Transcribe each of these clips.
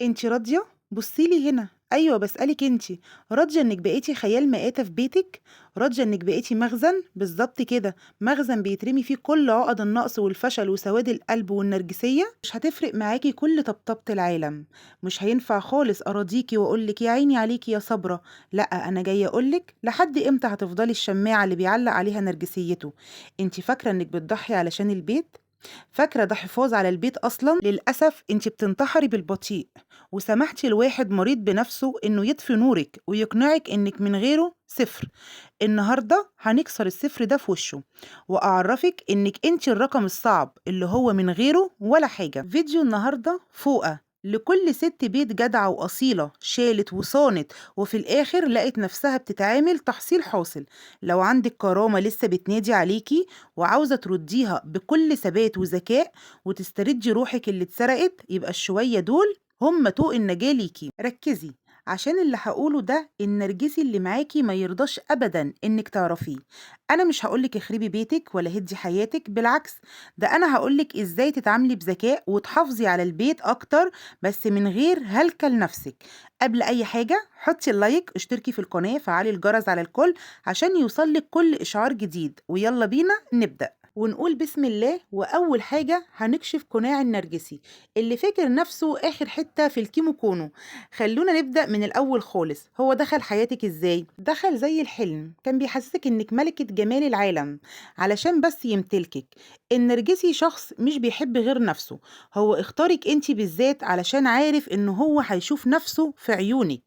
أنتِ راضية؟ بُصّي لي هنا، أيوه باسألِك أنتِ، راضية إنِّك بقيتِ خيال مآتة في بيتِك؟ راضية إنِّك بقيتِ مخزن؟ بالضبط كده، مخزن بيترمي فيه كل عقد النقص والفشل وسواد القلب والنرجسية؟ مش هتفرق معاكِ كل طبطبة العالم، مش هينفع خالص أراضيكِ وأقول لِك يا عيني عليكِ يا صابرة، لأ أنا جاية أقول لِك لحد إمتى هتفضلي الشماعة اللي بيعلّق عليها نرجسيته؟ أنتِ فاكرة إنِّك بتضحّي علشان البيت؟ فاكرة ده حفاظ على البيت أصلًا؟ للأسف أنتِ بتنتحري بالبطيء، وسمحتِ لواحد مريض بنفسه إنه يطفي نورِك ويقنعِك إنِك من غيره صفر. النهارده هنكسر الصفر ده في وشه، وأعرّفِك إنِك أنتِ الرقم الصعب اللي هو من غيره ولا حاجة. فيديو النهارده فوقة لكل ست بيت جدعة وأصيلة شالت وصانت وفي الآخر لقت نفسها بتتعامل تحصيل حاصل. لو عندِك كرامة لسه بتنادي عليكِ وعاوزة ترديها بكل ثبات وذكاء وتستردي روحِك اللي اتسرقت، يبقى الشوية دول هم طوق النجاة ليكِ. ركّزي، عشان اللي هاقوله ده النرجسي اللي معاكِ ما يرضاش أبدًا إنِّك تعرفيه. أنا مش هاقول لِك اخربي بيتِك ولا هدّي حياتِك، بالعكس ده أنا هاقول لِك إزاي تتعاملي بذكاء وتحافظي على البيت أكتر بس من غير هلكة لنفسِك. قبل أي حاجة حطّي اللايك، اشتركي في القناة، فعّلي الجرس على الكل عشان يوصل لِك كل إشعار جديد، ويالّا بينا نبدأ. ونقول بسم الله. وأول حاجة هنكشف قناع النرجسي اللي فاكر نفسه آخر حتة في الكيمو كونو. خلونا نبدأ من الأول خالص. هو دخل حياتك إزاي؟ دخل زي الحلم، كان بيحسسك إنك ملكة جمال العالم علشان بس يمتلكك. النرجسي شخص مش بيحب غير نفسه، هو اختارك انت بالذات علشان عارف إنه هو هيشوف نفسه في عيونك.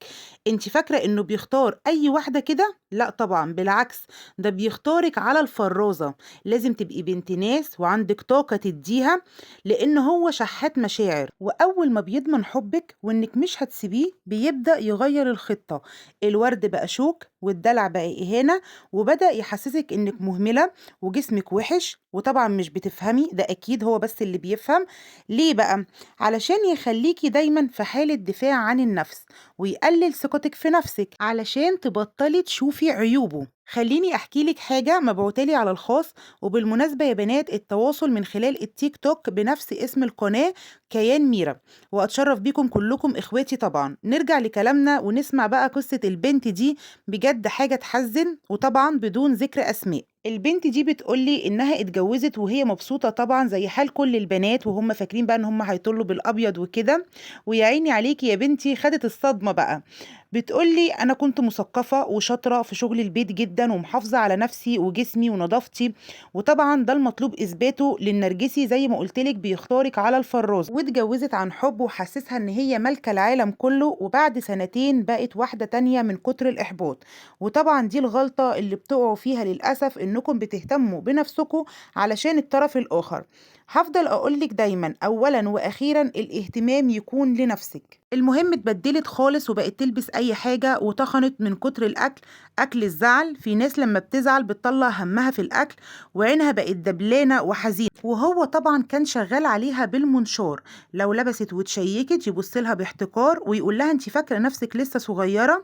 انت فاكرة إنه بيختار أي واحدة كده؟ لا طبعا، بالعكس، ده بيختارك على الفرازة. لازم تبقي بنت ناس وعندك طاقة تديها، لأن هو شحات مشاعر، وأول ما بيضمن حبك وإنك مش هتسيبيه بيبدأ يغير الخطة. الورد بقى شوك والدلع بقى إهانة، وبدأ يحسسك إنك مهملة وجسمك وحش، وطبعا مش بتفهمي ده، أكيد هو بس اللي بيفهم. ليه بقى؟ علشان يخليكي دايما في حالة دفاع عن النفس، ويقلل ثقتك في نفسك علشان تبطلي تشوفي عيوبه. خليني احكي لك حاجة مبعوتالي على الخاص. وبالمناسبة يا بنات، التواصل من خلال التيك توك بنفس اسم القناة كيان ميرا، وأتشرف بيكم كلكم إخواتي. طبعا نرجع لكلامنا ونسمع بقى قصة البنت دي، بجد حاجة تحزن، وطبعا بدون ذكر أسماء. البنت دي بتقولي إنها اتجوزت وهي مبسوطة طبعا زي حال كل البنات، وهم فاكرين بقى إن هم هيطلوا بالأبيض وكده. ويا عيني عليكي يا بنتي، خدت الصدمة بقى. بتقولي أنا كنت مثقفة وشاطرة في شغل البيت جدا ومحافظة على نفسي وجسمي ونظافتي، وطبعا ده المطلوب إثباته للنرجسي زي ما قلتلك، بيختارك على الفراز. واتجوزت عن حب وحسسها إن هي مالكة العالم كله، وبعد سنتين بقت واحدة تانية من كتر الإحباط. وطبعا دي الغلطة اللي بتقعوا فيها للأسف، إنكم بتهتموا بنفسكم علشان الطرف الآخر. هفضل أقولك دايما أولا وأخيرا الاهتمام يكون لنفسك. المهم اتبدلت خالص وبقت تلبس أي حاجة، وتخنت من كتر الأكل، أكل الزعل. في ناس لما بتزعل بتطلع همها في الأكل، وعينها بقت دبلانة وحزينة. وهو طبعا كان شغال عليها بالمنشار، لو لبست وتشيكت يبص لها باحتقار ويقول لها انت فاكرة نفسك لسه صغيرة.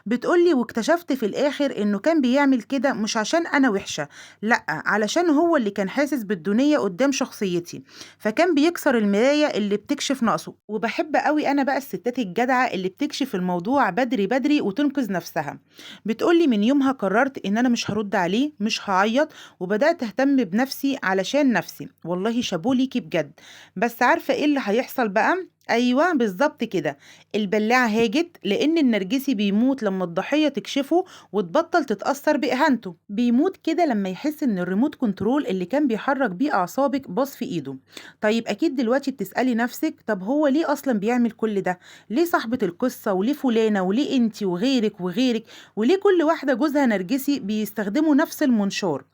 بتقولي واكتشفت في الآخر إنه كان بيعمل كده مش عشان أنا وحشة، لأ، علشان هو اللي كان حاسس بالدونية قدام شخصيتي، فكان بيكسر المراية اللي بتكشف نقصه. وبحب قوي أنا بقى الستات الجدعة اللي بتكشف الموضوع بدري بدري وتنقذ نفسها. بتقولي من يومها قررت إن أنا مش هرد عليه، مش هعيط، وبدأت أهتم بنفسي علشان نفسي. والله شابوه ليكي بجد. بس عارفة إيه اللي هيحصل بقى؟ أيوه بالظبط كده، البلاعة هاجت، لأن النرجسي بيموت لما الضحية تكشفه وتبطل تتأثر بإهانته. بيموت كده لما يحس إن الريموت كنترول اللي كان بيحرك بيه أعصابك باظ في إيده. طيب أكيد دلوقتي بتسألي نفسك، طب هو ليه أصلا بيعمل كل ده؟ ليه صاحبة القصة، وليه فلانة، وليه أنتي وغيرك وغيرك، وليه كل واحدة جوزها نرجسي بيستخدموا نفس المنشار؟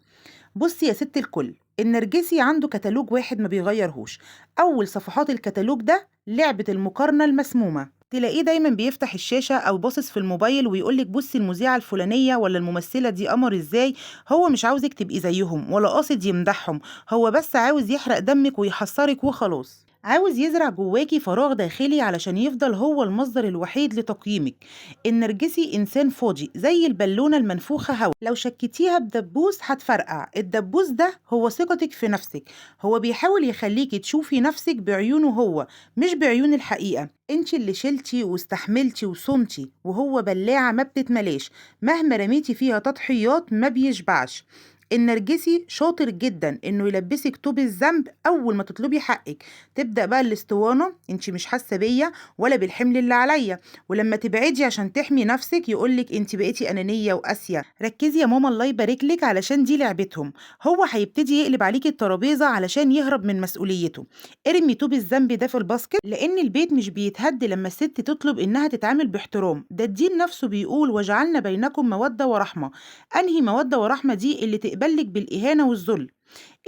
بصي يا ست الكل، النرجسي عنده كتالوج واحد ما بيغيرهوش. أول صفحات الكتالوج ده لعبة المقارنة المسمومة. تلاقيه دايما بيفتح الشاشة أو باصص في الموبايل ويقولك بصي المذيعة الفلانية ولا الممثلة دي قمر ازاي. هو مش عاوزك تبقي زيهم ولا قاصد يمدحهم، هو بس عاوز يحرق دمك ويحصرك وخلاص. عاوز يزرع جواكي فراغ داخلي علشان يفضل هو المصدر الوحيد لتقييمك. النرجسي إنسان فاضي زي البالونة المنفوخة هوا، لو شكتيها بدبوس هتفرقع. الدبوس ده هو ثقتك في نفسك، هو بيحاول يخليكي تشوفي نفسك بعيونه هو، مش بعيون الحقيقة. انت اللي شلتي واستحملتي وصمتي، وهو بلاعة ما بتتملاش، مهما رميتي فيها تضحيات ما بيشبعش. النرجسي شاطر جدا انه يلبسك طوب الذنب اول ما تطلبي حقك. تبدأ بقى الاسطوانة: انت مش حاسة بيا ولا بالحمل اللي عليا. ولما تبعدي عشان تحمي نفسك يقولك انت بقيتي انانية وقاسية. ركزي يا ماما الله يبارك لك، علشان دي لعبتهم. هو هيبتدي يقلب عليكي الترابيزة علشان يهرب من مسؤوليته. ارمي طوب الذنب ده في الباسكت، لان البيت مش بيتهد لما الست تطلب انها تتعامل باحترام. ده الدين نفسه بيقول: وجعلنا بينكم مودة ورحمة. انهي مودة ورحمة دي اللي تقبلك بالاهانة والذل؟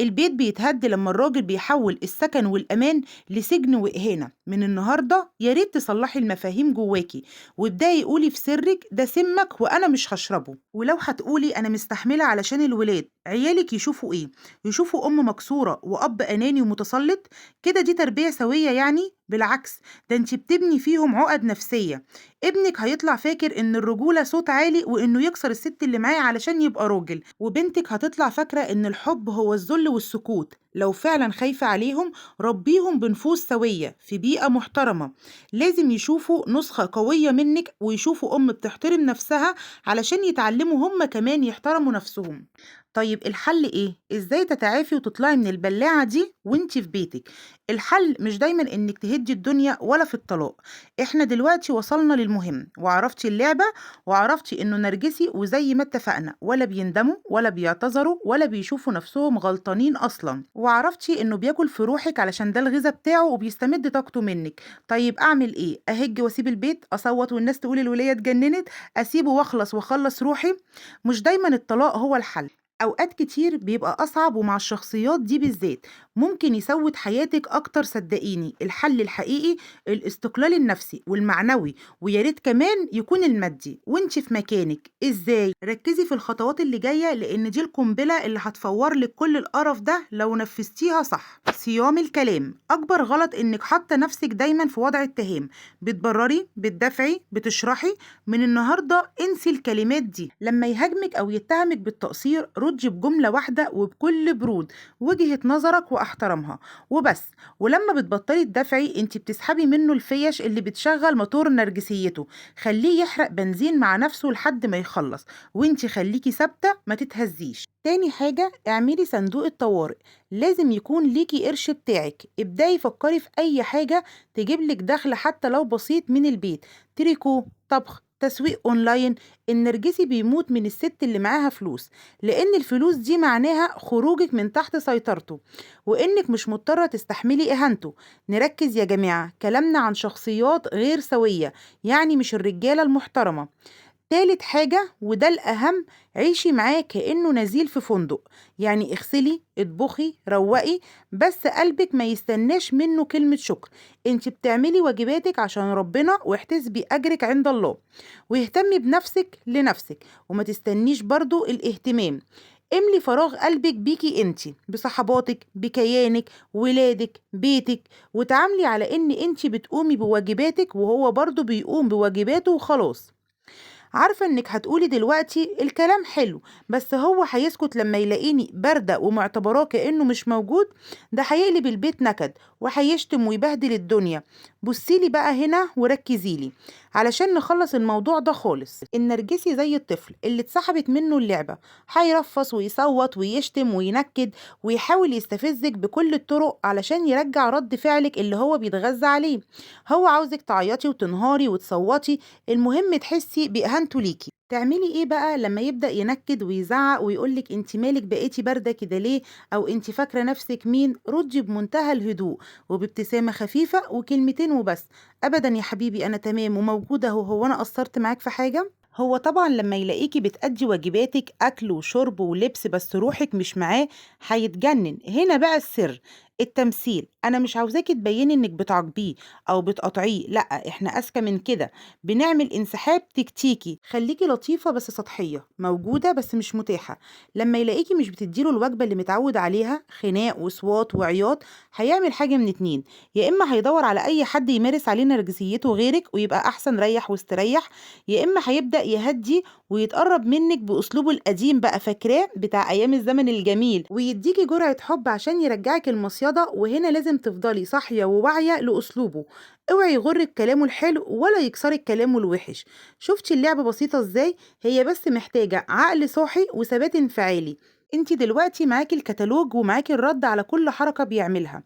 البيت بيتهد لما الراجل بيحول السكن والأمان لسجن وإهانة. من النهاردة يا ريت تصلحي المفاهيم جواكي، وابدأي قولي في سرك: ده سمك وأنا مش هشربه. ولو هتقولي أنا مستحملة علشان الولاد، عيالك يشوفوا إيه؟ يشوفوا أم مكسورة وأب أناني ومتسلط؟ كده دي تربية سوية يعني؟ بالعكس، ده انت بتبني فيهم عقد نفسية. ابنك هيطلع فاكر ان الرجولة صوت عالي وانه يكسر الست اللي معاه علشان يبقى راجل، وبنتك هتطلع فاكرة ان الحب هو الذل والسكوت. لو فعلا خايفة عليهم، ربيهم بنفوس سوية في بيئة محترمة. لازم يشوفوا نسخة قوية منك، ويشوفوا أم بتحترم نفسها علشان يتعلموا هم كمان يحترموا نفسهم. طيب الحل ايه؟ ازاي تتعافي وتطلعي من البلاعة دي وانتي في بيتك؟ الحل مش دايما انك تهدي الدنيا ولا في الطلاق. احنا دلوقتي وصلنا للمهم، وعرفتي اللعبة، وعرفتي انه نرجسي، وزي ما اتفقنا ولا بيندموا ولا بيعتذروا ولا بيشوفوا نفسهم غلطانين اصلا، وعرفتي انه بياكل في روحك علشان ده الغذاء بتاعه وبيستمد طاقته منك. طيب اعمل ايه؟ اهج واسيب البيت؟ اصوت والناس تقول الولية اتجننت؟ اسيبه واخلص واخلص روحي؟ مش دايما الطلاق هو الحل. أوقات كتير بيبقى أصعب، ومع الشخصيات دي بالذات ممكن يسود حياتك أكتر. صدقيني الحل الحقيقي الاستقلال النفسي والمعنوي، ويا ريت كمان يكون المادي وانت في مكانك. ازاي؟ ركزي في الخطوات اللي جاية، لأن دي القنبلة اللي هتفور لك كل القرف ده لو نفذتيها صح. صيام الكلام. أكبر غلط إنك حاطة نفسك دايما في وضع اتهام، بتبرري، بتدافعي، بتشرحي. من النهاردة انسي الكلمات دي. لما يهاجمك أو يتهمك بالتقصير، ردي بجملة واحدة وبكل برود: وجهة نظرك واحترمها وبس. ولما بتبطلي تدافعي، انت بتسحبي منه الفيش اللي بتشغل موتور نرجسيته. خليه يحرق بنزين مع نفسه لحد ما يخلص، وانت خليكي ثابتة ما تتهزيش. تاني حاجة، اعملي صندوق الطوارئ. لازم يكون ليكي قرش بتاعك. ابداي فكري في اي حاجة تجيبلك دخل حتى لو بسيط من البيت: تريكو، طبخ، تسويق اونلاين. النرجسي بيموت من الست اللي معاها فلوس، لان الفلوس دي معناها خروجك من تحت سيطرته، وانك مش مضطرة تستحملي اهانته. نركز يا جماعة، كلامنا عن شخصيات غير سوية، يعني مش الرجالة المحترمة. تالت حاجة وده الأهم، عيشي معاه كأنه نزيل في فندق. يعني اغسلي، اطبخي، روقي، بس قلبك ما يستناش منه كلمة شكر. انت بتعملي واجباتك عشان ربنا، واحتسبي أجرك عند الله. واهتمي بنفسك لنفسك، وما تستنيش برضو الاهتمام. املي فراغ قلبك بيكي انتي، بصحباتك، بكيانك، ولادك، بيتك. وتعاملي على ان انتي بتقومي بواجباتك وهو برضو بيقوم بواجباته وخلاص. عارفة انك هتقولي دلوقتي الكلام حلو، بس هو هيسكت لما يلاقيني باردة ومعتبراه كأنه مش موجود. ده هيقلب البيت نكد، وهيشتم ويبهدل الدنيا. بصيلي بقى هنا وركزيلي علشان نخلص الموضوع ده خالص. النرجسي زي الطفل اللي اتسحبت منه اللعبة، هيرفص ويصوت ويشتم وينكد، ويحاول يستفزك بكل الطرق علشان يرجع رد فعلك اللي هو بيتغذى عليه. هو عاوزك تعيطي وتنهاري وتصوتي، المهم تحسي بإهانته ليكي. تعملي ايه بقى لما يبدأ ينكد ويزعق ويقولك انت مالك بقيتي باردة كده ليه، او انت فاكرة نفسك مين؟ ردي بمنتهى الهدوء وبابتسامة خفيفة وكلمتين وبس: ابدا يا حبيبي انا تمام وموجودة اهو، هو انا قصرت معاك في حاجة؟ هو طبعا لما يلاقيكي بتأدي واجباتك، اكل وشرب ولبس، بس روحك مش معاه، هيتجنن. هنا بقى السر: التمثيل، أنا مش عاوزاكِ تبيّني إنِّك بتعاقبيه أو بتقاطعيه، لأ، إحنا أذكى من كده، بنعمل انسحاب تكتيكي، خلّيكِ لطيفة بس سطحية، موجودة بس مش متاحة، لمّا يلاقيكِ مش بتدّي له الوجبة اللي متعوّد عليها، خناق وصوات وعياط، هيعمل حاجة من 2، يا إمّا هيدوّر على أي حد يمارس عليه نرجسيته غيرِك ويبقى أحسن ريّح واستريّح، يا إمّا هيبدأ يهدّي ويتقرّب منِّك بأسلوبه القديم بقى فاكراه بتاع أيام الزمن الجميل، ويدّيكِ جرعة حُب عشان يرجّعِك المصيدة، وهنا لازم تفضلي صاحية وواعية لأسلوبه، اوعي يغرِّك كلامه الحلو ولا يكسرِك كلامه الوِحِش، شُفتِ اللعبة بسيطة إزاي؟ هي بس محتاجة عقل صاحي وثبات انفعالي، أنتِ دلوقتي معاكِ الكتالوج ومعاكِ الرَد على كل حركة بيعملها.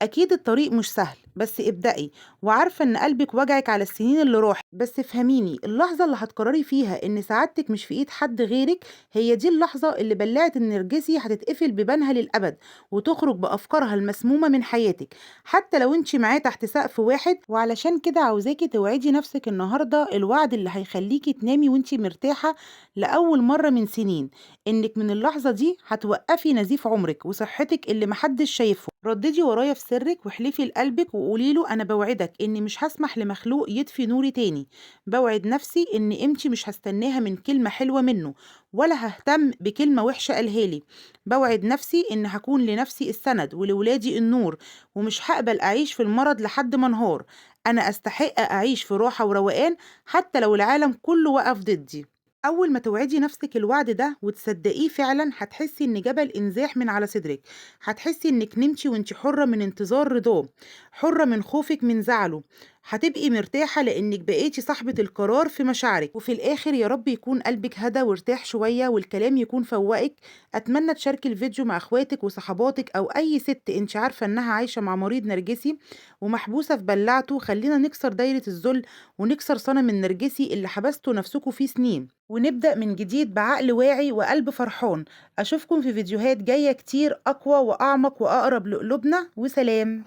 أكيد الطريق مش سهل بس ابدأي، وعارفة إن قلبِك وجعِك على السنين اللي راحت، بس افهميني اللحظة اللي هتقرري فيها إن سعادتِك مش في إيد حد غيرِك، هي دي اللحظة اللي بلّاعة النرجسي هتتقفل بيبانها للأبد، وتخرج بأفكارها المسمومة من حياتِك، حتى لو أنتِ معاه تحت سقف واحد، وعلشان كده عاوزاكِ توعدي نفسِك النهارده الوعد اللي هيخلّيكِ تنامي وأنتِ مرتاحة لأول مرة من سنين، إنِك من اللحظة دي هتوقّفي نزيف عمرِك وصحتِك اللي ما حدش شايفه. رددي ورايا في سرِّك واحلفي لقلبِك وقولي له أنا باوعدك إني مش هاسمح لمخلوق يطفي نوري تاني، باوعد نفسي إن قيمتي مش هاستناها من كلمة حلوة منه، ولا هاهتم بكلمة وحشة قالها لي، باوعد نفسي إن هاكون لنفسي السند ولولادي النور، ومش هاقبل أعيش في المرض لحد ما انهار، أنا أستحق أعيش في راحة وروقان حتى لو العالم كله وقف ضدي. أول ما توعدي نفسِك الوعد ده وتصدقيه فعلًا، هتحسي إن جبل انزاح من على صدرِك، هتحسي إنِك نمتِ وأنتِ حرة من انتظار رضاه، حرة من خوفِك من زعله، هتبقي مرتاحة لإنِك بقيتِ صاحبة القرار في مشاعرِك، وفي الآخر يا رب يكون قلبِك هدا وارتاح شوية والكلام يكون فوّقِك، أتمنى تشاركي الفيديو مع أخواتِك وصحباتِك أو أي ست أنتِ عارفة إنها عايشة مع مريض نرجسي ومحبوسة في بلّعته، خلّينا نكسر دايرة الذل ونكسر صنم النرجسي اللي حبستوا نفسكم فيه سنين. ونبدأ من جديد بعقل واعي وقلب فرحان. أشوفكم في فيديوهات جاية كتير أقوى وأعمق وأقرب لقلوبنا، وسلام.